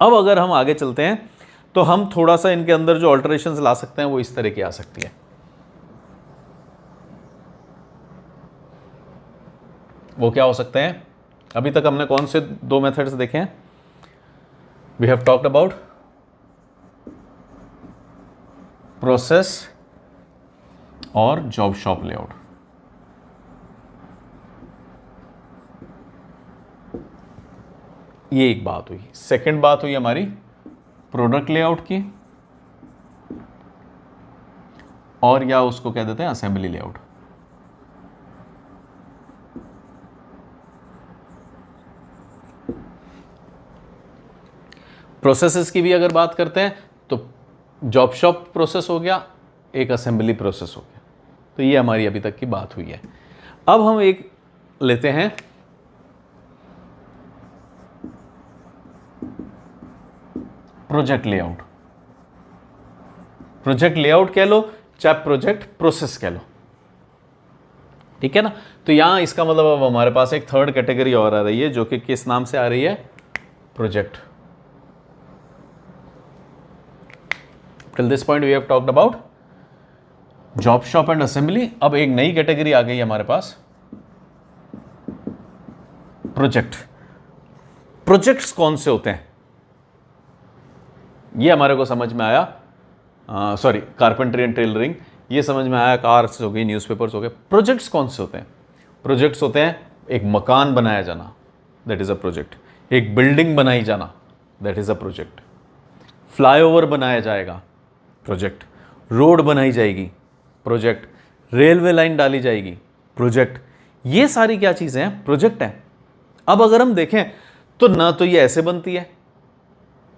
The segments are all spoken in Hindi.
अब अगर हम आगे चलते हैं तो हम थोड़ा सा इनके अंदर जो ऑल्टरेशंस ला सकते हैं वो इस तरह की आ सकती है। वो क्या हो सकते हैं? अभी तक हमने कौन से 2 मेथड्स देखे हैं? We have talked about process और जॉब शॉप लेआउट। ये एक बात हुई। सेकंड बात हुई हमारी प्रोडक्ट लेआउट की, और या उसको कह देते हैं असेंबली लेआउट। प्रोसेसेस की भी अगर बात करते हैं तो जॉब शॉप प्रोसेस हो गया, एक असेंबली प्रोसेस हो गया। तो ये हमारी अभी तक की बात हुई है। अब हम एक लेते हैं प्रोजेक्ट लेआउट। प्रोजेक्ट लेआउट कह लो चाहे प्रोजेक्ट प्रोसेस कह लो, ठीक है ना। तो यहां इसका मतलब अब हमारे पास एक थर्ड कैटेगरी और आ रही है जो कि किस नाम से आ रही है? Project. Till this point we have talked about job shop and assembly. अब एक नई कैटेगरी आ गई हमारे पास, प्रोजेक्ट। प्रोजेक्ट्स कौन से होते हैं ये हमारे को समझ में आया। सॉरी, कारपेंट्री एंड टेलरिंग ये समझ में आया, कार्स हो गई, न्यूज़पेपर्स हो गए। प्रोजेक्ट्स कौन से होते हैं? प्रोजेक्ट्स होते हैं एक मकान बनाया जाना, दैट इज अ प्रोजेक्ट। एक बिल्डिंग बनाई जाना, that is a project. Flyover बनाया जाएगा, प्रोजेक्ट। रोड बनाई जाएगी, प्रोजेक्ट। रेलवे लाइन डाली जाएगी, प्रोजेक्ट। ये सारी क्या चीजें हैं? प्रोजेक्ट हैं। अब अगर हम देखें तो ना तो ये ऐसे बनती है,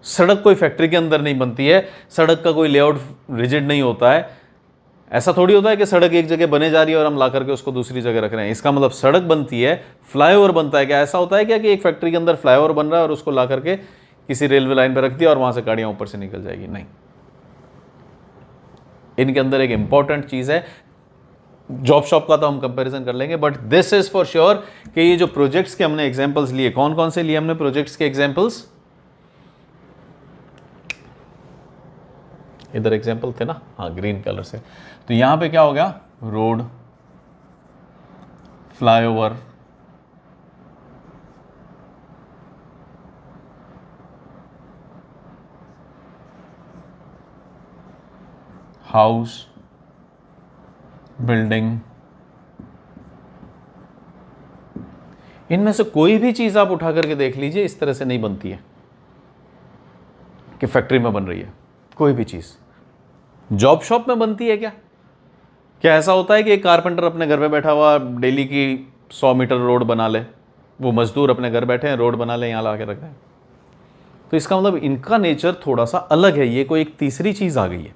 सड़क कोई फैक्ट्री के अंदर नहीं बनती है, सड़क का कोई लेआउट रिजिड नहीं होता है। ऐसा थोड़ी होता है कि सड़क एक जगह बने जा रही है और हम ला करके उसको दूसरी जगह रख रहे हैं। इसका मतलब सड़क बनती है, फ्लाईओवर बनता है। क्या ऐसा होता है क्या कि एक फैक्ट्री के अंदर फ्लाईओवर बन रहा है और उसको ला करके किसी रेलवे लाइन पर रख दिया और वहां से गाड़ियां ऊपर से निकल जाएगी? नहीं। इनके अंदर एक इंपॉर्टेंट चीज है, जॉब शॉप का तो हम कंपैरिजन कर लेंगे, but this is for sure कि ये जो प्रोजेक्ट्स के हमने एग्जांपल्स लिए, कौन कौन से लिए हमने प्रोजेक्ट्स के एग्जांपल्स? इधर एग्जांपल थे ना, हाँ, ग्रीन कलर से। तो यहां पे क्या हो गया? Road, flyover, house, building. इनमें से कोई भी चीज आप उठा करके देख लीजिए, इस तरह से नहीं बनती है कि फैक्ट्री में बन रही है। कोई भी चीज जॉब शॉप में बनती है क्या? क्या ऐसा होता है कि एक कारपेंटर अपने घर पे बैठा हुआ डेली की 100 मीटर रोड बना ले? वो मजदूर अपने घर बैठे हैं, रोड बना ले, यहां ला के रख रहे हैं। तो इसका मतलब इनका नेचर थोड़ा सा अलग है। ये कोई एक तीसरी चीज आ गई है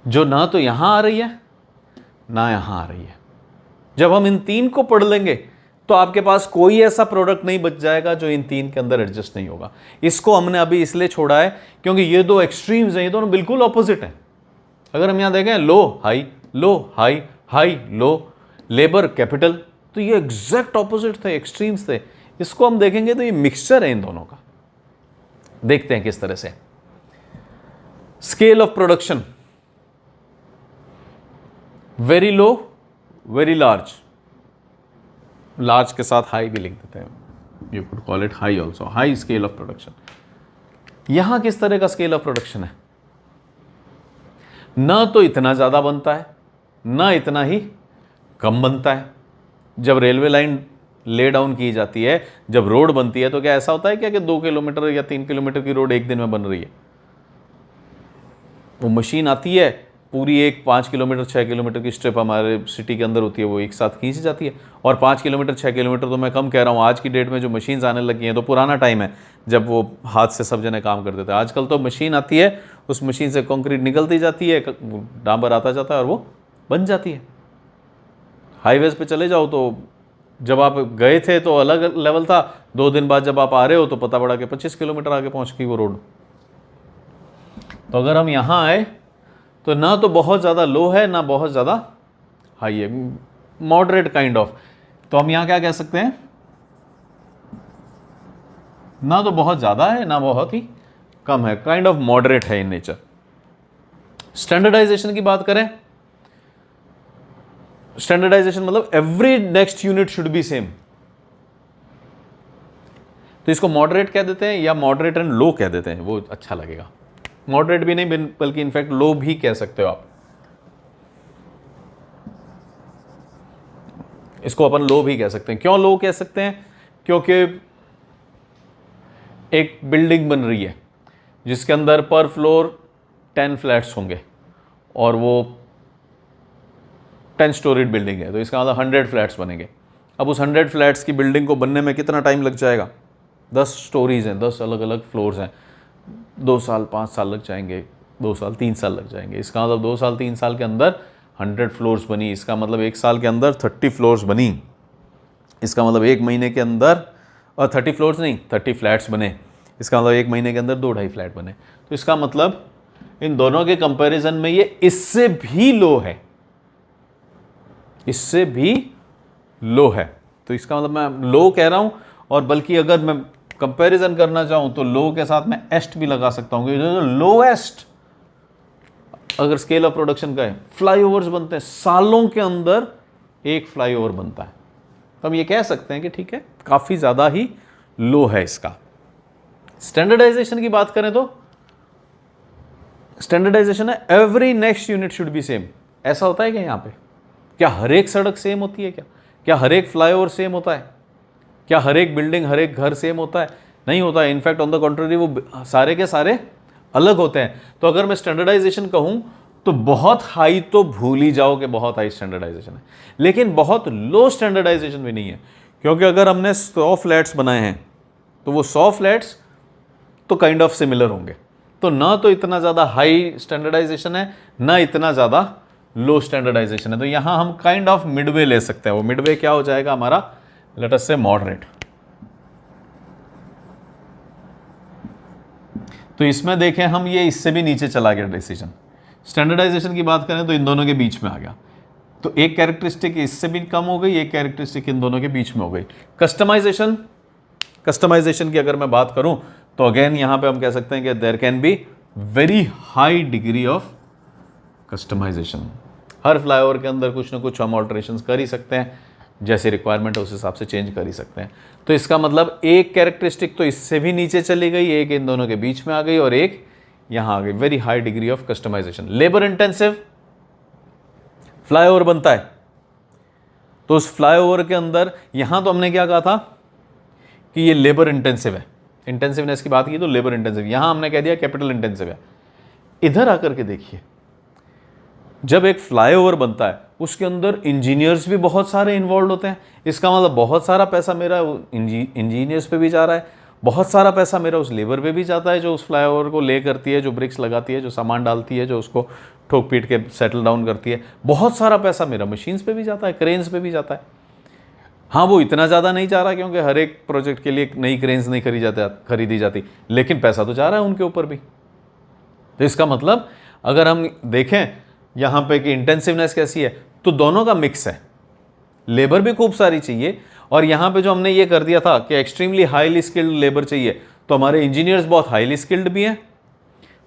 जो ना तो यहां आ रही है ना यहां आ रही है। जब हम इन तीन को पढ़ लेंगे तो आपके पास कोई ऐसा प्रोडक्ट नहीं बच जाएगा जो इन तीन के अंदर एडजस्ट नहीं होगा। इसको हमने अभी इसलिए छोड़ा है क्योंकि ये दो एक्सट्रीम्स हैं, ये दोनों बिल्कुल ऑपोजिट हैं। अगर हम यहां देखें low high, low high, high low, labour capital, तो ये एग्जैक्ट ऑपोजिट थे, एक्सट्रीम्स थे। इसको हम देखेंगे तो ये मिक्सचर है इन दोनों का। देखते हैं किस तरह से। Scale of production, very low, very large. Large के साथ हाई भी लिख देते हैं, you could call it high also, high scale of production. यहां किस तरह का स्केल ऑफ प्रोडक्शन है? ना तो इतना ज्यादा बनता है, ना इतना ही कम बनता है। जब रेलवे लाइन ले डाउन की जाती है, जब रोड बनती है, तो क्या ऐसा होता है क्या कि 2 किलोमीटर या 3 किलोमीटर की रोड एक दिन में बन रही है? वो मशीन आती है, पूरी एक 5 किलोमीटर 6 किलोमीटर की स्ट्रिप हमारे सिटी के अंदर होती है, वो एक साथ खींच जाती है। और 5 किलोमीटर 6 किलोमीटर तो मैं कम कह रहा हूँ, आज की डेट में जो मशीन्स आने लगी हैं, तो पुराना टाइम है जब वो हाथ से सब जने काम करते थे। आजकल तो मशीन आती है, उस मशीन से कंक्रीट निकलती जाती है, डांबर आता जाता है और वो बन जाती है। हाईवेज पे चले जाओ तो जब आप गए थे तो अलग लेवल था, 2 दिन बाद जब आप आ रहे हो तो पता पड़ा कि 25 किलोमीटर आगे पहुंच गई वो रोड। तो अगर हम यहाँ आए तो ना तो बहुत ज़्यादा लो है ना बहुत ज़्यादा हाई है, मॉडरेट काइंड ऑफ। तो हम यहाँ क्या कह सकते हैं? ना तो बहुत ज़्यादा है ना बहुत ही कम है, काइंड ऑफ मॉडरेट है इन नेचर। स्टैंडर्डाइजेशन की बात करें, स्टैंडर्डाइजेशन मतलब every next unit should be same, तो इसको मॉडरेट कह देते हैं या मॉडरेट एंड लो कह देते हैं, वो अच्छा लगेगा। मॉडरेट भी नहीं बल्कि इनफैक्ट लो भी कह सकते हो आप, इसको अपन लो भी कह सकते हैं। क्यों लो कह सकते हैं? क्योंकि एक बिल्डिंग बन रही है जिसके अंदर पर फ्लोर 10 फ्लैट्स होंगे और वो 10 स्टोरीड बिल्डिंग है, तो इसका मतलब 100 फ्लैट्स बनेंगे। अब उस 100 फ्लैट्स की बिल्डिंग को बनने में कितना टाइम लग जाएगा? 10 स्टोरीज हैं, 10 अलग अलग फ्लोर्स हैं, 2 साल 5 साल लग जाएंगे, 2 साल 3 साल लग जाएंगे। इसका मतलब 2 साल 3 साल के अंदर 100 फ्लोर्स बनी, इसका मतलब 1 साल के अंदर 30 फ्लोर्स बनी, इसका मतलब 1 महीने के अंदर, और 30 फ्लोर्स नहीं 30 फ्लैट्स बने, इसका मतलब 1 महीने के अंदर 2-2.5 फ्लैट बने। तो इसका मतलब इन दोनों के कंपैरिजन में ये इससे भी लो है, इससे भी लो है। तो इसका मतलब मैं लो कह रहा हूं, और बल्कि अगर मैं कंपैरिजन करना चाहूं तो लो के साथ मैं एस्ट भी लगा सकता हूं, लोएस्ट अगर स्केल ऑफ प्रोडक्शन का है। फ्लाईओवर्स बनते हैं, सालों के अंदर एक फ्लाईओवर बनता है, तो हम ये कह सकते हैं कि ठीक है काफी ज्यादा ही लो है इसका। स्टैंडर्डाइजेशन की बात करें तो स्टैंडर्डाइजेशन है every next unit should be same. ऐसा होता है क्या यहाँ पे? क्या हर एक सड़क सेम होती है? क्या हर एक फ्लाईओवर सेम होता है? क्या हर एक बिल्डिंग, हर एक घर सेम होता है? नहीं होता है। इनफैक्ट ऑन द कॉन्ट्ररी वो सारे के सारे अलग होते हैं। तो अगर मैं स्टैंडर्डाइजेशन कहूं तो बहुत हाई तो भूल ही जाओ कि बहुत हाई स्टैंडर्डाइजेशन है, लेकिन बहुत लो स्टैंडर्डाइजेशन भी नहीं है, क्योंकि अगर हमने 100 फ्लैट्स बनाए हैं तो वो 100 फ्लैट्स तो काइंड ऑफ सिमिलर होंगे। तो ना तो इतना ज़्यादा हाई स्टैंडर्डाइजेशन है, ना इतना ज़्यादा लो स्टैंडर्डाइजेशन है। तो यहां हम काइंड ऑफ मिडवे ले सकते हैं। वो मिडवे क्या हो जाएगा हमारा? लेट अस से मॉडरेट। तो इसमें देखें हम, ये इससे भी नीचे चला गया डिसीजन। स्टैंडर्डाइजेशन की बात करें तो इन दोनों के बीच में आ गया, तो एक कैरेक्टरिस्टिक इससे भी कम हो गई, एक कैरेक्टरिस्टिक इन दोनों के बीच में हो गई। कस्टमाइजेशन, कस्टमाइजेशन की अगर मैं बात करूं तो अगेन यहां पे हम कह सकते हैं कि there can be very high degree of customization. हर फ्लाईओवर के अंदर कुछ ना कुछ हम ऑल्टरेशंस कर ही सकते हैं, जैसे रिक्वायरमेंट है उस हिसाब से चेंज कर ही सकते हैं। तो इसका मतलब एक कैरेक्टरिस्टिक तो इससे भी नीचे चली गई, एक इन दोनों के बीच में आ गई, और एक यहां आ गई। Very high degree of customization. Labour intensive flyover बनता है, तो उस फ्लाईओवर के अंदर यहां तो हमने क्या कहा था कि ये लेबर इंटेंसिव है, इंटेंसिवनेस की बात की तो लेबर इंटेंसिव, यहां हमने कह दिया कैपिटल इंटेंसिव है। इधर आकर के देखिए, जब एक फ्लाईओवर बनता है उसके अंदर इंजीनियर्स भी बहुत सारे इन्वॉल्व होते हैं। इसका मतलब बहुत सारा पैसा मेरा इंजीनियर्स पे भी जा रहा है, बहुत सारा पैसा मेरा उस लेबर पे भी जाता है जो उस फ्लाईओवर को ले करती है, जो ब्रिक्स लगाती है, जो सामान डालती है, जो उसको ठोक पीट के सेटल डाउन करती है। बहुत सारा पैसा मेरा मशीन्स पे भी जाता है, क्रेन्स पे भी जाता है। हाँ, वो इतना ज़्यादा नहीं जा रहा क्योंकि हर एक प्रोजेक्ट के लिए नई क्रेन्स नहीं खरीदी जाती, लेकिन पैसा तो जा रहा है उनके ऊपर भी। तो इसका मतलब अगर हम देखें यहाँ पे कि इंटेंसिवनेस कैसी है, तो दोनों का मिक्स है। लेबर भी खूब सारी चाहिए, और यहाँ पे जो हमने ये कर दिया था कि एक्सट्रीमली हाईली स्किल्ड लेबर चाहिए, तो हमारे इंजीनियर्स बहुत हाईली स्किल्ड भी हैं,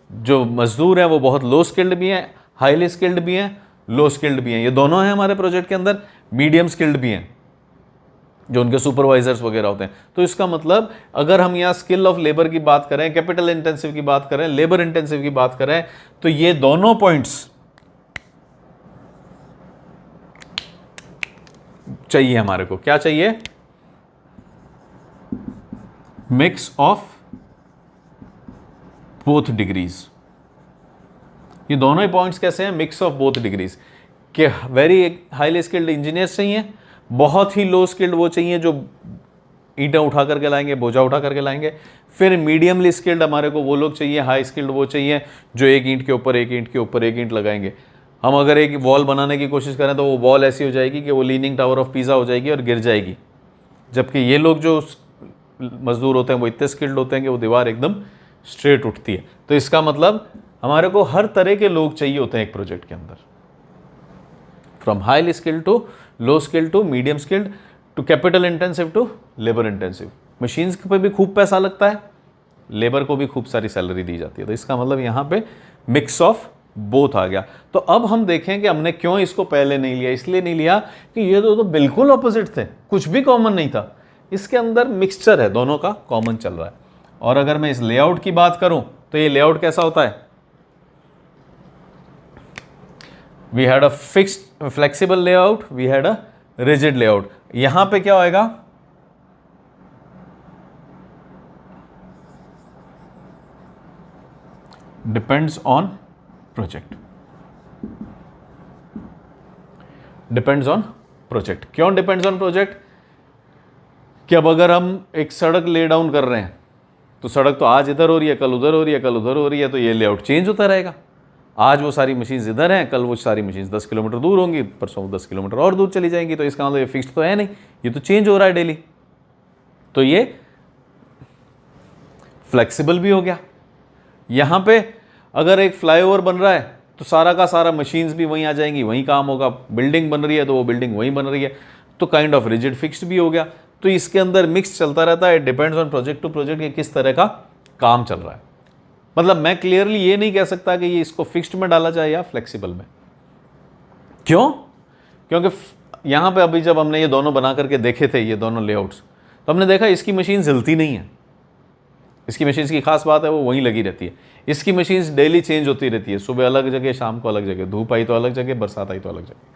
जो मजदूर हैं वो बहुत लो स्किल्ड भी हैं, हाईली स्किल्ड भी हैं, लो स्किल्ड भी हैं। ये दोनों हैं हमारे प्रोजेक्ट के अंदर। मीडियम स्किल्ड भी हैं, जो उनके सुपरवाइजर्स वगैरह होते हैं। तो इसका मतलब अगर हम यहाँ स्किल ऑफ लेबर की बात करें, कैपिटल इंटेंसिव की बात करें, लेबर इंटेंसिव की बात करें, तो ये दोनों पॉइंट्स चाहिए हमारे को। क्या चाहिए? Mix of both degrees. ये दोनों ही पॉइंट्स कैसे हैं? मिक्स ऑफ बोथ डिग्रीज के वेरी हाईली स्किल्ड इंजीनियर्स चाहिए, बहुत ही लो स्किल्ड वो चाहिए जो ईंटें उठा करके लाएंगे, बोझा उठा करके लाएंगे। फिर मीडियमली स्किल्ड हमारे को वो लोग चाहिए, हाई स्किल्ड वो चाहिए जो एक ईंट के ऊपर एक ईंट के ऊपर एक ईंट लगाएंगे। हम अगर एक वॉल बनाने की कोशिश करें तो वो वॉल ऐसी हो जाएगी कि वो लीनिंग टावर ऑफ पीज़ा हो जाएगी और गिर जाएगी, जबकि ये लोग जो मजदूर होते हैं वो इतने स्किल्ड होते हैं कि वो दीवार एकदम स्ट्रेट उठती है। तो इसका मतलब हमारे को हर तरह के लोग चाहिए होते हैं एक प्रोजेक्ट के अंदर, from highly skilled to low skilled to medium skilled to capital intensive to labour intensive. Machines पे भी खूब पैसा लगता है, लेबर को भी खूब सारी सैलरी दी जाती है। तो इसका मतलब यहाँ पे मिक्स ऑफ बोथ आ गया। तो अब हम देखें कि हमने क्यों इसको पहले नहीं लिया। इसलिए नहीं लिया कि ये तो बिल्कुल ऑपोजिट थे, कुछ भी कॉमन नहीं था। इसके अंदर मिक्सचर है, दोनों का कॉमन चल रहा है। और अगर मैं इस लेआउट की बात करूं तो ये लेआउट कैसा होता है, we had a fixed flexible layout, we had a rigid layout. यहां पे क्या होएगा, depends on project, depends on project. क्यों डिपेंड्स ऑन प्रोजेक्ट, कि अब अगर हम एक सड़क ले डाउन कर रहे हैं तो सड़क तो आज इधर हो रही है, कल उधर हो रही है, कल उधर हो रही है, तो ये लेआउट चेंज होता रहेगा। आज वो सारी मशीन्स इधर हैं, कल वो सारी मशीन्स 10 किलोमीटर दूर होंगी, परसों 10 किलोमीटर और दूर चली जाएंगी। तो इसका मतलब ये फिक्स्ड तो है नहीं, ये तो चेंज हो रहा है डेली। तो ये फ्लेक्सिबल भी हो गया। यहाँ पे अगर एक फ्लाईओवर बन रहा है तो सारा का सारा मशीन्स भी वहीं आ जाएंगी, वहीं काम होगा। बिल्डिंग बन रही है तो वो बिल्डिंग वहीं बन रही है, तो काइंड ऑफ रिजिड फिक्स्ड भी हो गया। तो इसके अंदर मिक्स चलता रहता है, depends on project to project कि किस तरह का काम चल रहा है। मतलब मैं क्लियरली ये नहीं कह सकता कि ये इसको फिक्स्ड में डाला जाए या फ्लेक्सिबल में। क्यों, क्योंकि यहाँ पे अभी जब हमने ये दोनों बना करके देखे थे, ये दोनों लेआउट्स, तो हमने देखा इसकी मशीन हिलती नहीं है। इसकी मशीन की खास बात है वो वहीं लगी रहती है। इसकी मशीन्स डेली चेंज होती रहती है, सुबह अलग जगह, शाम को अलग जगह, धूप आई तो अलग जगह, बरसात आई तो अलग जगह।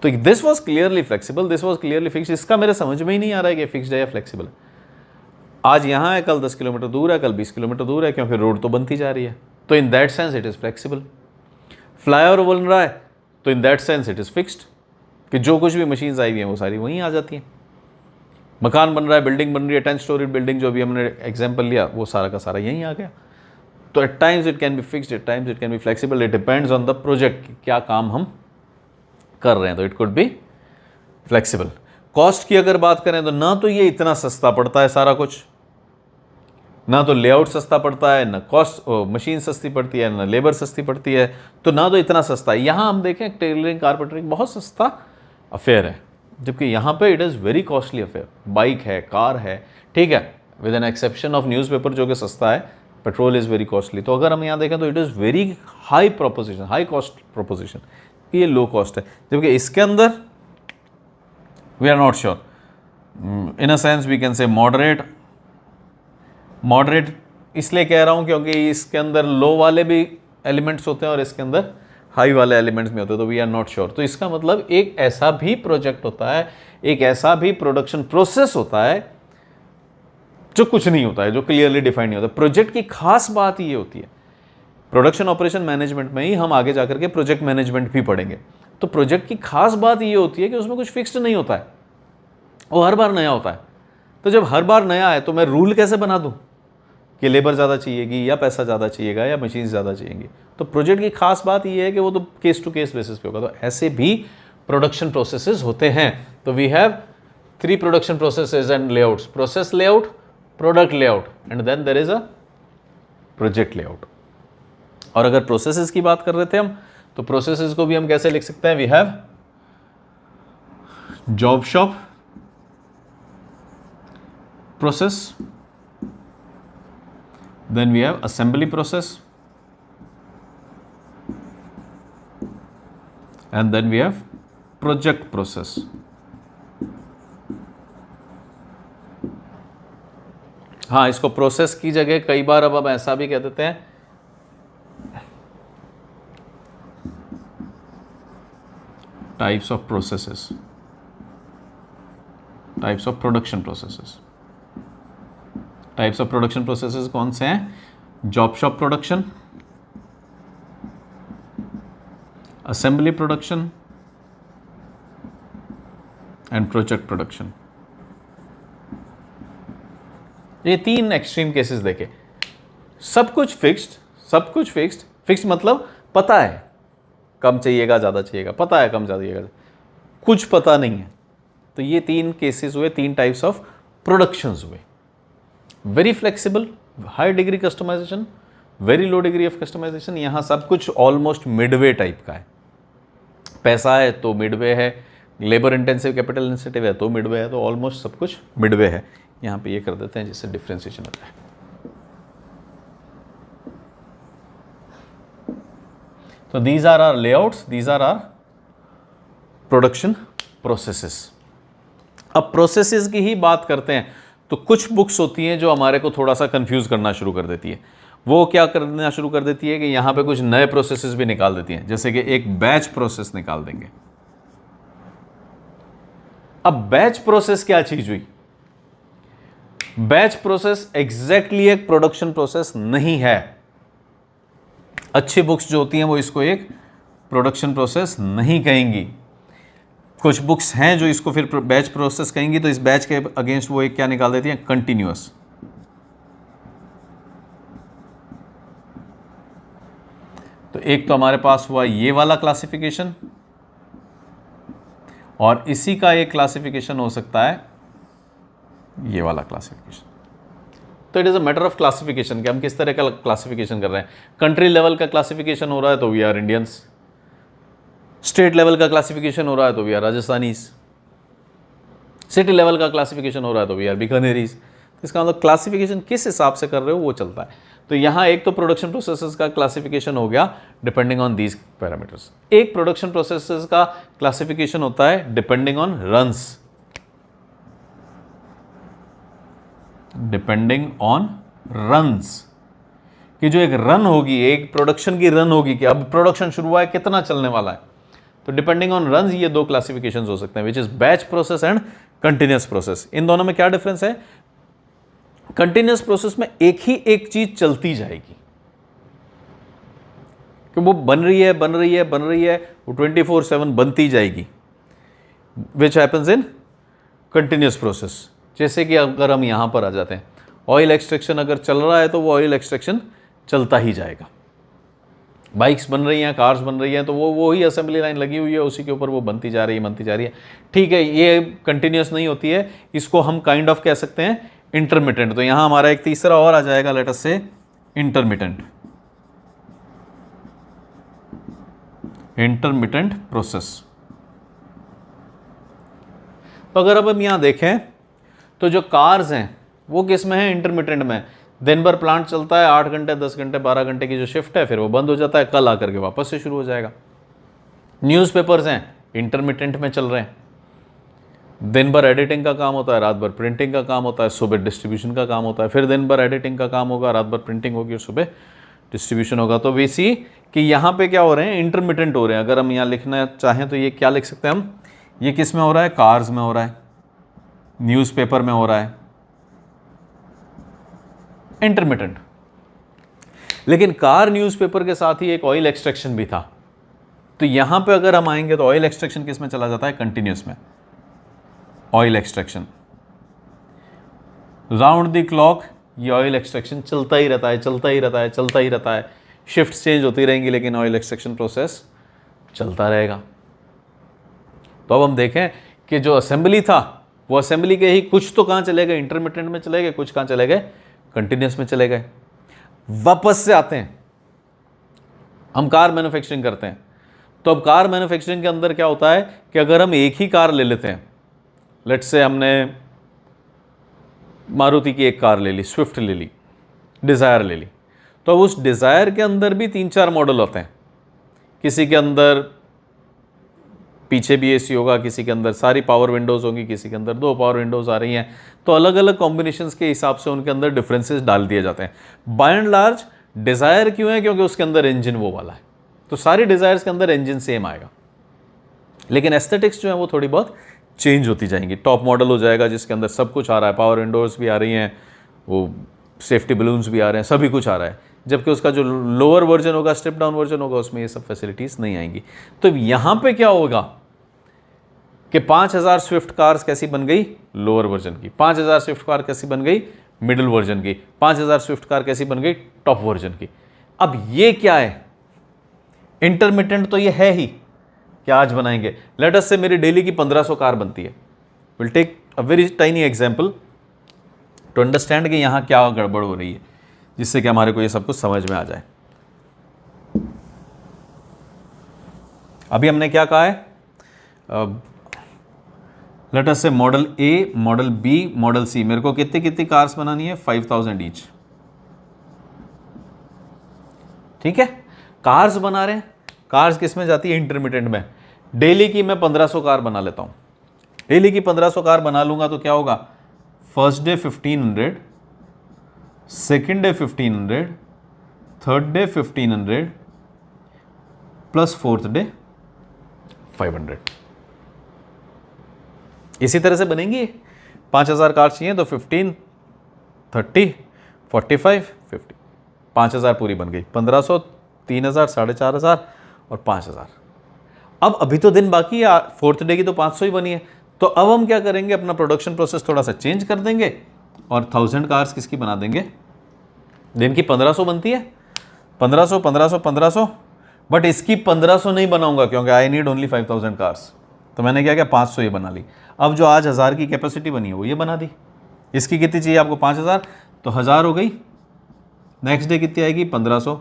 तो this was clearly flexible, this was clearly fixed. इसका मेरे समझ में ही नहीं आ रहा है कि फिक्स्ड है या फ्लेक्सिबल है। आज यहाँ है, कल 10 किलोमीटर दूर है, कल 20 किलोमीटर दूर है, क्योंकि रोड तो बनती जा रही है। तो in that sense it is flexible. Flyover बन रहा है तो in that sense it is fixed, कि जो कुछ भी मशीन्स आई हुई हैं वो सारी वहीं आ जाती हैं। मकान बन रहा है, बिल्डिंग बन रही है, 10 स्टोरी बिल्डिंग जो भी हमने एग्जाम्पल लिया, वो सारा का सारा यहीं आ गया। तो at times it can be fixed, at times it can be flexible, it depends on the project, क्या काम हम कर रहे हैं। तो it could be flexible. Cost की अगर बात करें तो ना तो ये इतना सस्ता पड़ता है सारा कुछ, ना तो लेआउट सस्ता पड़ता है, ना कॉस्ट मशीन सस्ती पड़ती है, ना लेबर सस्ती पड़ती है, तो ना तो इतना सस्ता है। यहाँ हम देखें टेलरिंग, कारपेंटरिंग बहुत सस्ता अफेयर है, जबकि यहाँ पे it is very costly affair. Bike है, कार है, ठीक है, with an exception of newspaper जो कि सस्ता है, पेट्रोल इज़ वेरी कॉस्टली। तो अगर हम यहाँ देखें तो it is very high proposition, high cost proposition, ये लो कॉस्ट है। जबकि इसके अंदर we are not sure, in a sense we can say moderate. Moderate इसलिए कह रहा हूँ क्योंकि इसके अंदर लो वाले भी एलिमेंट्स होते हैं और इसके अंदर हाई वाले एलिमेंट्स में होते हैं, तो वी आर नॉट श्योर। तो इसका मतलब एक ऐसा भी प्रोजेक्ट होता है, एक ऐसा भी प्रोडक्शन प्रोसेस होता है जो कुछ नहीं होता है, जो क्लियरली डिफाइंड नहीं होता। प्रोजेक्ट की खास बात ये होती है, प्रोडक्शन ऑपरेशन मैनेजमेंट में ही हम आगे जाकर के प्रोजेक्ट मैनेजमेंट भी पढ़ेंगे। तो प्रोजेक्ट की खास बात ये होती है कि उसमें कुछ फिक्स्ड नहीं होता है, वो हर बार नया होता है। तो जब हर बार नया है तो मैं रूल कैसे बना दूं कि लेबर ज़्यादा चाहिएगी या पैसा ज़्यादा चाहिएगा या मशीन ज़्यादा चाहिएगी। तो प्रोजेक्ट की खास बात ये है कि वो तो केस टू केस बेसिस पे होगा। तो ऐसे भी प्रोडक्शन प्रोसेसेस होते हैं। तो we have 3 production processes and layouts, process layout, product layout and then there is a project layout. और अगर प्रोसेसेस की बात कर रहे थे हम, तो प्रोसेसेस को भी हम कैसे लिख सकते हैं, we have job shop process, then we have assembly process, and then we have project process. हाँ, इसको प्रोसेस की जगह कई बार अब हम ऐसा भी कह देते हैं types of processes, types of production processes. Types of production processes कौन से हैं, job shop production, assembly production and project production. ये 3 एक्सट्रीम केसेस देखे। सब कुछ फिक्स्ड, सब कुछ फिक्स्ड। फिक्स्ड मतलब पता है कम चाहिएगा ज़्यादा चाहिएगा, पता है कम ज़्यादा चाहिएगा, कुछ पता नहीं है। तो ये 3 केसेस हुए, 3 टाइप्स ऑफ प्रोडक्शंस हुए। Very flexible, high degree customization, very low degree of customization. यहाँ सब कुछ ऑलमोस्ट मिडवे टाइप का है। पैसा है तो मिडवे है, लेबर इंटेंसिव कैपिटल इंटेंसिव है तो मिडवे है, तो ऑलमोस्ट सब कुछ मिडवे है। यहाँ पे ये कर देते हैं जिससे डिफ्रेंसिएशन हो जाए। तो these are are layouts, these are are production processes. अब प्रोसेसेस की ही बात करते हैं तो कुछ बुक्स होती हैं जो हमारे को थोड़ा सा कंफ्यूज करना शुरू कर देती है। वो क्या करना शुरू कर देती है कि यहाँ पे कुछ नए प्रोसेसेस भी निकाल देती हैं, जैसे कि एक बैच प्रोसेस निकाल देंगे। अब बैच प्रोसेस क्या चीज हुई? बैच प्रोसेस एग्जैक्टली एक प्रोडक्शन प्रोसेस नहीं है। अच्छी बुक्स जो होती हैं वो इसको एक प्रोडक्शन प्रोसेस नहीं कहेंगी। कुछ बुक्स हैं जो इसको फिर बैच प्रोसेस कहेंगी, तो इस बैच के अगेंस्ट वो एक क्या निकाल देती हैं? कंटिन्यूअस। तो एक तो हमारे पास हुआ ये वाला क्लासिफिकेशन, और इसी का एक क्लासिफिकेशन हो सकता है ये वाला क्लासिफिकेशन। तो it is a matter of classification कि हम किस तरह का क्लासिफिकेशन कर रहे हैं। कंट्री लेवल का क्लासिफिकेशन हो रहा है तो we are Indians, state level का क्लासिफिकेशन हो रहा है तो we are Rajasthanis, city level का क्लासिफिकेशन हो रहा है तो वी आर बीकानेरीज। इसका मतलब क्लासिफिकेशन किस हिसाब से कर रहे हो वो चलता है। तो यहाँ एक तो प्रोडक्शन प्रोसेसेस का क्लासिफिकेशन हो गया डिपेंडिंग ऑन दीज पैरामीटर्स। एक प्रोडक्शन प्रोसेसेस का क्लासिफिकेशन होता है depending on runs, depending on runs, कि जो एक रन होगी, एक प्रोडक्शन की रन होगी कि अब प्रोडक्शन शुरू हुआ है, कितना चलने वाला है। तो डिपेंडिंग ऑन रन्स ये दो क्लासिफिकेशंस हो सकते हैं, which is batch process and continuous process. इन दोनों में क्या डिफरेंस है? कंटिन्यूअस प्रोसेस में एक ही एक चीज चलती जाएगी कि वो बन रही है बन रही है बन रही है, वो 24/7 बनती जाएगी, which happens in continuous process. जैसे कि अगर हम यहां पर आ जाते हैं, ऑयल एक्सट्रैक्शन अगर चल रहा है तो वो ऑयल एक्सट्रैक्शन चलता ही जाएगा। बाइक्स बन रही हैं, कार्स बन रही हैं, तो वो ही असेंबली लाइन लगी हुई है, उसी के ऊपर वो बनती जा रही है बनती जा रही है। ठीक है, ये कंटिन्यूअस नहीं होती है, इसको हम काइंड ऑफ कह सकते हैं इंटरमिटेंट। तो यहां हमारा एक तीसरा और आ जाएगा, लेट अस से इंटरमिटेंट, इंटरमिटेंट प्रोसेस। तो अगर अब हम यहां देखें तो जो कार्स हैं वो किस में है? इंटरमिटेंट में। दिन भर प्लांट चलता है, 8 घंटे 10 घंटे 12 घंटे की जो शिफ्ट है, फिर वो बंद हो जाता है, कल आकर के वापस से शुरू हो जाएगा। न्यूज़पेपर्स हैं, इंटरमिटेंट में चल रहे हैं। दिन भर एडिटिंग का काम होता है, रात भर प्रिंटिंग का काम होता है, सुबह डिस्ट्रीब्यूशन का काम होता है, फिर दिन भर एडिटिंग का काम होगा, रात भर प्रिंटिंग होगी और सुबह डिस्ट्रीब्यूशन होगा। तो वी सी कि यहाँ पे क्या हो रहे हैं? इंटरमिटेंट हो रहे हैं। अगर हम यहाँ लिखना चाहें तो ये क्या लिख सकते हैं हम? ये किस में हो रहा है? कार्स में हो रहा है, न्यूज़पेपर में हो रहा है, इंटरमिटेंट। लेकिन कार न्यूज़पेपर के साथ ही एक ऑयल एक्सट्रैक्शन भी था। तो यहां पे अगर हम आएंगे तो ऑयल एक्सट्रैक्शन किस में चला जाता है? कंटिन्यूअस में। Oil extraction round the clock, ये ऑयल एक्सट्रैक्शन चलता ही रहता है, चलता ही रहता है, चलता ही रहता है। शिफ्ट चेंज होती रहेंगी लेकिन ऑयल एक्सट्रैक्शन प्रोसेस चलता रहेगा। तो अब हम देखें कि जो असेंबली था वो असेंबली के ही कुछ तो कहां चले गए? इंटरमिटेंट में चले गए, कुछ कहां चले गए? कंटिन्यूअस में चले गए। वापस से आते हैं, हम कार मैन्युफैक्चरिंग करते हैं। तो अब कार मैन्युफैक्चरिंग के अंदर क्या होता है कि अगर हम एक ही कार ले लेते हैं, लेट्स से हमने मारुति की एक कार ले ली, स्विफ्ट ले ली, डिज़ायर ले ली, तो अब उस डिज़ायर के अंदर भी 3-4 मॉडल होते हैं। किसी के अंदर पीछे भी एसी होगा, किसी के अंदर सारी पावर विंडोज़ होंगी, किसी के अंदर 2 पावर विंडोज़ आ रही हैं। तो अलग अलग कॉम्बिनेशंस के हिसाब से उनके अंदर डिफरेंसेस डाल दिए जाते हैं। बाय एंड लार्ज डिज़ायर क्यों है? क्योंकि उसके अंदर इंजन वो वाला है, तो सारी डिज़ायर्स के अंदर इंजन सेम आएगा, लेकिन एस्थेटिक्स जो है वो थोड़ी बहुत चेंज होती जाएंगी। टॉप मॉडल हो जाएगा जिसके अंदर सब कुछ आ रहा है, पावर विंडोज़ भी आ रही हैं, वो सेफ्टी बलून्स भी आ रहे हैं, सभी कुछ आ रहा है। जबकि उसका जो लोअर वर्जन होगा, स्टेप डाउन वर्जन होगा, उसमें ये सब फैसिलिटीज़ नहीं आएंगी। तो यहाँ पे क्या होगा कि 5000 स्विफ्ट कार्स कैसी बन गई? लोअर वर्जन की। 5000 स्विफ्ट कार कैसी बन गई? मिडिल वर्जन की। 5000 स्विफ्ट कार कैसी बन गई? टॉप वर्जन की। अब ये क्या है? इंटरमिटेंट तो ये है ही कि आज बनाएंगे। लेट अस से मेरी डेली की 1500 कार बनती है। Will take a very tiny example to understand कि यहाँ क्या गड़बड़ हो रही है, जिससे कि हमारे को ये सब कुछ समझ में आ जाए। अभी हमने क्या कहा है? लेट अस से मॉडल ए, मॉडल बी, मॉडल सी, मेरे को कितनी कितनी कार्स बनानी है? 5000 ईच। ठीक है, कार्स बना रहे हैं। कार्स किस में जाती है? इंटरमीडिएट में। डेली की मैं 1500 कार बना लेता हूं। डेली की 1500 कार बना लूंगा तो क्या होगा? First day 1500, second day 1500, third day 1500 plus fourth day 500। इसी तरह से बनेंगी। 5000 कार चाहिए तो 15, 30, 45, 50, 5000 पूरी बन गई। 1500, 3000, 4500 और 5000। अब अभी तो दिन बाकी है, फोर्थ डे की तो 500 ही बनी है। तो अब हम क्या करेंगे? अपना प्रोडक्शन प्रोसेस थोड़ा सा चेंज कर देंगे और 1000 कार्स किसकी बना देंगे? दिन की 1500 बनती है, 1500, 1500, 1500, बट इसकी 1500 नहीं बनाऊंगा क्योंकि आई नीड ओनली 5000 कार्स। तो मैंने क्या किया? 500 ये बना ली। अब जो आज 1000 की कैपेसिटी बनी है वो ये बना दी। इसकी कितनी चाहिए आपको? 5000, तो 1000 हो गई। नेक्स्ट डे कितनी आएगी? 1500,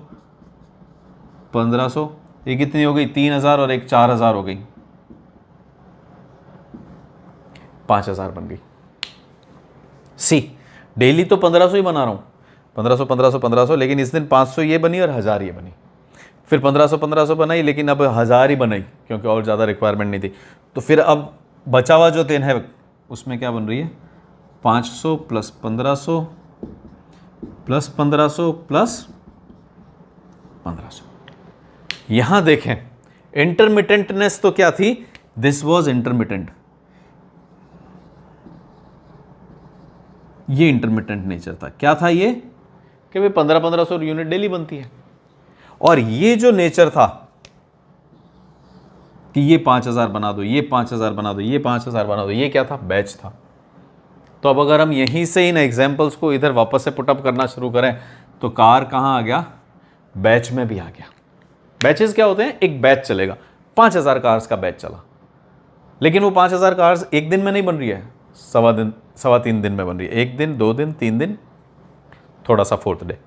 1500, ये कितनी हो गई? 3000 और एक 4000 हो गई, 5000 बन गई। सी, डेली तो 1500 ही बना रहा हूं, 1500, 1500, 1500, लेकिन इस दिन 500 ये बनी और 1000 ये बनी। फिर 1500, 1500 बनाई, लेकिन अब 1000 ही बनाई क्योंकि और ज़्यादा रिक्वायरमेंट नहीं थी। तो फिर अब बचा हुआ जो दिन है उसमें क्या बन रही है? 500 प्लस 1500 प्लस 1500 प्लस 1500। यहां देखें, इंटरमिटेंटनेस तो क्या थी? This was intermittent. ये इंटरमिटेंट नेचर था। क्या था ये? कि भाई 1500 यूनिट डेली बनती है। और ये जो नेचर था कि ये 5000 बना दो, ये 5000 बना दो, ये 5000 बना दो, ये क्या था? बैच था। तो अब अगर हम यहीं से इन एग्जाम्पल्स को इधर वापस से पुटअप करना शुरू करें तो कार कहाँ आ गया? बैच में भी आ गया। बैचेस क्या होते हैं? एक बैच चलेगा, 5000 कार्स का बैच चला, लेकिन वो 5000 कार्स एक दिन में नहीं बन रही है, सवा दिन, सवा 3 दिन में बन रही है। 1 दिन, 2 दिन, 3 दिन, थोड़ा सा फोर्थ डे।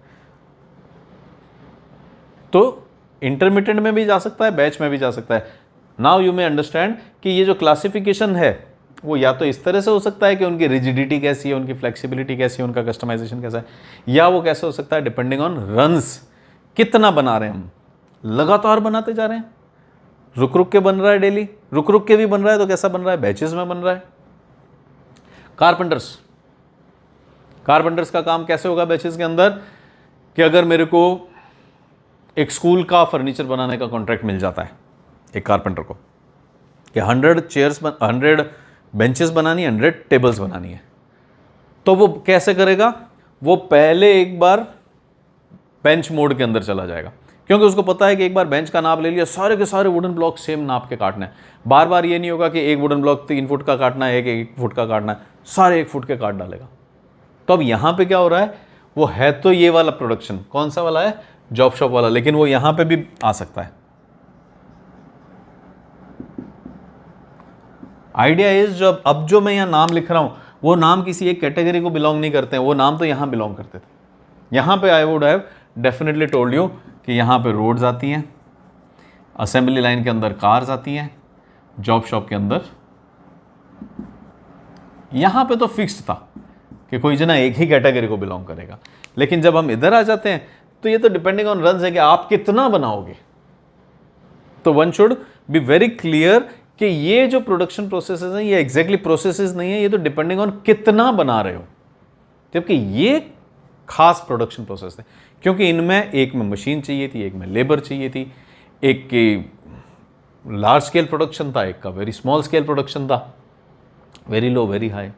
तो इंटरमिटेंट में भी जा सकता है, बैच में भी जा सकता है। नाउ यू मे अंडरस्टैंड कि ये जो क्लासिफिकेशन है वो या तो इस तरह से हो सकता है कि उनकी रिजिडिटी कैसी है, उनकी फ्लेक्सिबिलिटी कैसी है, उनका कस्टमाइजेशन कैसा है, या वो कैसे हो सकता है डिपेंडिंग ऑन रन्स, कितना बना रहे हैं हम। लगातार बनाते जा रहे हैं, रुक रुक के बन रहा है, डेली रुक रुक के भी बन रहा है, तो कैसा बन रहा है? बैचेस में बन रहा है। कारपेंटर्स, कारपेंटर्स का काम कैसे होगा बैचेस के अंदर? कि अगर मेरे को एक स्कूल का फर्नीचर बनाने का कॉन्ट्रैक्ट मिल जाता है एक कारपेंटर को कि 100 चेयर्स, 100 बेंचेस बनानी है, 100 टेबल्स बनानी है, तो वो कैसे करेगा? वो पहले एक बार बेंच मोड के अंदर चला जाएगा, क्योंकि उसको पता है कि एक बार बेंच का नाप ले लिया, सारे के सारे वुडन ब्लॉक सेम नाप के काटने हैं। बार बार ये नहीं होगा कि एक वुडन ब्लॉक 3 फुट का काटना है, एक 1 फुट का काटना है, सारे 1 फुट के काट डालेगा। तो अब यहां पे क्या हो रहा है? वो है तो ये वाला प्रोडक्शन, कौन सा वाला है? जॉब शॉप वाला, लेकिन वो यहां पे भी आ सकता है। आइडिया इज जब अब जो मैं यहां नाम लिख रहा हूं वो नाम किसी एक कैटेगरी को बिलोंग नहीं करते हैं, वो नाम तो यहां बिलोंग करते थे। यहां पे I would have definitely told you कि यहां पे रोड्स आती हैं, असेंबली लाइन के अंदर कार्स आती हैं, जॉब शॉप के अंदर। यहां पे तो फिक्स्ड था कि कोई जना एक ही कैटेगरी को बिलोंग करेगा, लेकिन जब हम इधर आ जाते हैं तो ये तो डिपेंडिंग ऑन रन्स है कि आप कितना बनाओगे। तो one should be very clear कि ये जो प्रोडक्शन प्रोसेसेस हैं ये एग्जैक्टली प्रोसेसेस नहीं है, ये तो डिपेंडिंग ऑन कितना बना रहे हो, जबकि ये खास प्रोडक्शन प्रोसेस है, क्योंकि इनमें एक में मशीन चाहिए थी, एक में लेबर चाहिए थी, एक की लार्ज स्केल प्रोडक्शन था, एक का वेरी स्मॉल स्केल प्रोडक्शन था, वेरी लो वेरी हाई।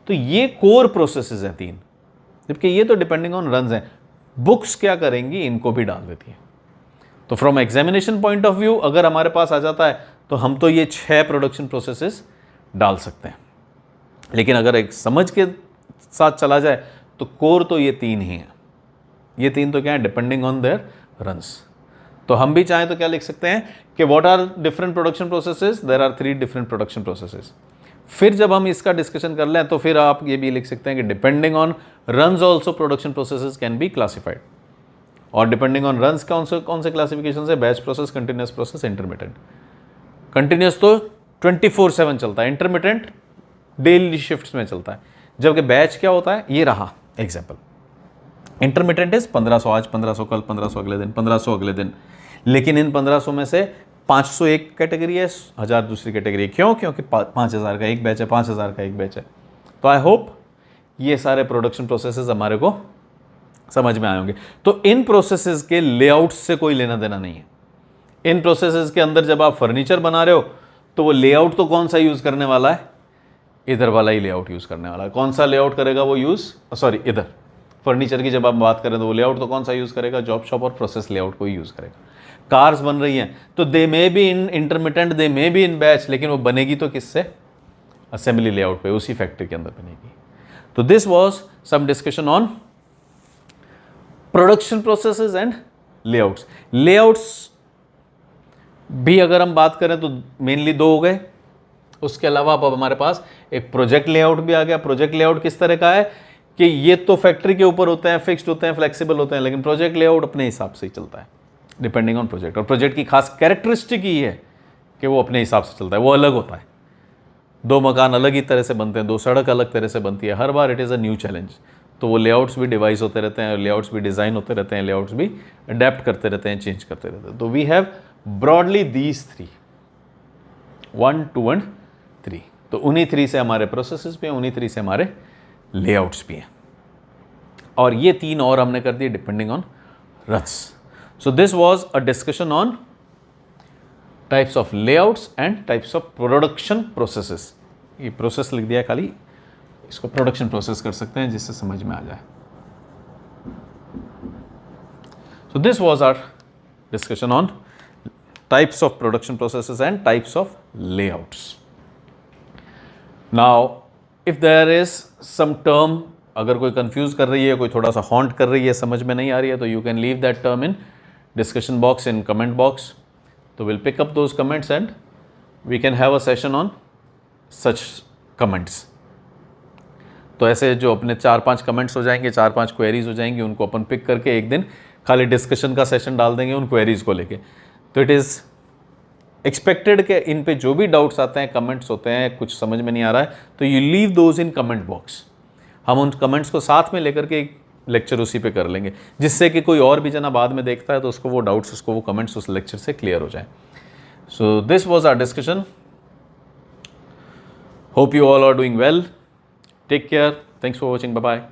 तो ये कोर प्रोसेसेस हैं 3, जबकि ये तो डिपेंडिंग ऑन रन्स हैं। बुक्स क्या करेंगी? इनको भी डाल देती है। तो from examination point of view अगर हमारे पास आ जाता है तो हम तो ये 6 प्रोडक्शन प्रोसेसेस डाल सकते हैं, लेकिन अगर एक समझ के साथ चला जाए तो कोर तो ये 3 ही हैं। ये 3 तो क्या है? Depending on their runs. तो हम भी चाहें तो क्या लिख सकते हैं कि what are different production processes? There are 3 different production processes. फिर जब हम इसका डिस्कशन कर लें तो फिर आप ये भी लिख सकते हैं कि depending on runs also production processes can be classified. और डिपेंडिंग ऑन रन्स कौन से क्लासिफिकेशन है? Batch process, continuous process, intermittent. Continuous तो 24/7 चलता है, इंटरमिटेंट डेली शिफ्ट्स में चलता है। जबकि बैच क्या होता है, ये रहा एग्जाम्पल, इंटरमिटेंट इज 1500 आज, 1500 कल, 1500 अगले दिन, 1500 अगले दिन, लेकिन इन 1500 में से 500 एक कैटेगरी है, 1000 दूसरी कैटेगरी है। क्यों? क्योंकि 5000 का एक बैच है, 5000 का एक बैच है। तो आई होप ये सारे प्रोडक्शन प्रोसेसेस हमारे को समझ में आए होंगे। तो इन प्रोसेसेस के लेआउट से कोई लेना देना नहीं है। इन प्रोसेसेस के अंदर जब आप फर्नीचर बना रहे हो तो वो लेआउट तो कौन सा यूज करने वाला है, इधर वाला ही लेआउट यूज करने वाला है। कौन सा लेआउट करेगा वो यूज, सॉरी इधर फर्नीचर की जब आप बात करें तो वो लेआउट तो कौन सा यूज करेगा, जॉब शॉप और प्रोसेस लेआउट को ही यूज करेगा। कार्स बन रही हैं तो they may be in intermittent, they may be in batch, लेकिन वो बनेगी तो किससे, असेंबली लेआउट पे, उसी फैक्ट्री के अंदर बनेगी। तो this was some discussion on production processes and layouts. Layouts भी अगर हम बात करें तो मेनली दो हो गए, उसके अलावा अब हमारे पास एक प्रोजेक्ट लेआउट भी आ गया। प्रोजेक्ट लेआउट किस तरह का है कि ये तो फैक्ट्री के ऊपर होते हैं, फिक्स्ड होते हैं, फ्लेक्सिबल होते हैं, लेकिन प्रोजेक्ट लेआउट अपने हिसाब से ही चलता है डिपेंडिंग ऑन प्रोजेक्ट। और प्रोजेक्ट की खास कैरेक्टरिस्टिक ही है कि वो अपने हिसाब से चलता है, वो अलग होता है। दो मकान अलग ही तरह से बनते हैं, दो सड़क अलग तरह से बनती है, हर बार it is a new challenge. तो वो लेआउट्स भी डिवाइस होते रहते हैं, लेआउट्स भी डिज़ाइन होते रहते हैं, लेआउट्स भी अडेप्ट करते रहते हैं, चेंज करते रहते हैं। तो we have broadly these 3, 1, 2 and 3। तो उन्हीं 3 से हमारे प्रोसेसेस भी हैं, उन्हीं 3 से हमारे लेआउट्स भी हैं, और ये 3 और हमने कर दिए डिपेंडिंग ऑन रथ्स। So this was a discussion on types of layouts and types of production processes. ये प्रोसेस लिख दिया खाली, इसको प्रोडक्शन प्रोसेस कर सकते हैं जिससे समझ में आ जाए। So this was our discussion on types of production processes and types of layouts. Now if there is some term, अगर कोई कंफ्यूज कर रही है, कोई थोड़ा सा हॉन्ट कर रही है, समझ में नहीं आ रही है, तो you can leave that term in discussion box, in comment box. तो will pick up those comments and we can have a session on such comments. तो ऐसे जो अपने 4-5 कमेंट्स हो जाएंगे, 4-5 क्वेरीज हो जाएंगी, उनको अपन पिक करके एक दिन खाली डिस्कशन का सेशन डाल देंगे उन क्वेरीज को लेके। तो इट इज़ एक्सपेक्टेड कि इन पे जो भी डाउट्स आते हैं, कमेंट्स होते हैं, कुछ समझ में नहीं आ रहा है, तो you leave those in comment box. हम उन कमेंट्स को साथ में लेकर के एक लेक्चर उसी पे कर लेंगे, जिससे कि कोई और भी जना बाद में देखता है तो उसको वो डाउट्स, उसको वो कमेंट्स उस लेक्चर से क्लियर हो जाए। So this was our discussion. Hope you all are doing well. Take care. Thanks for watching. Bye bye.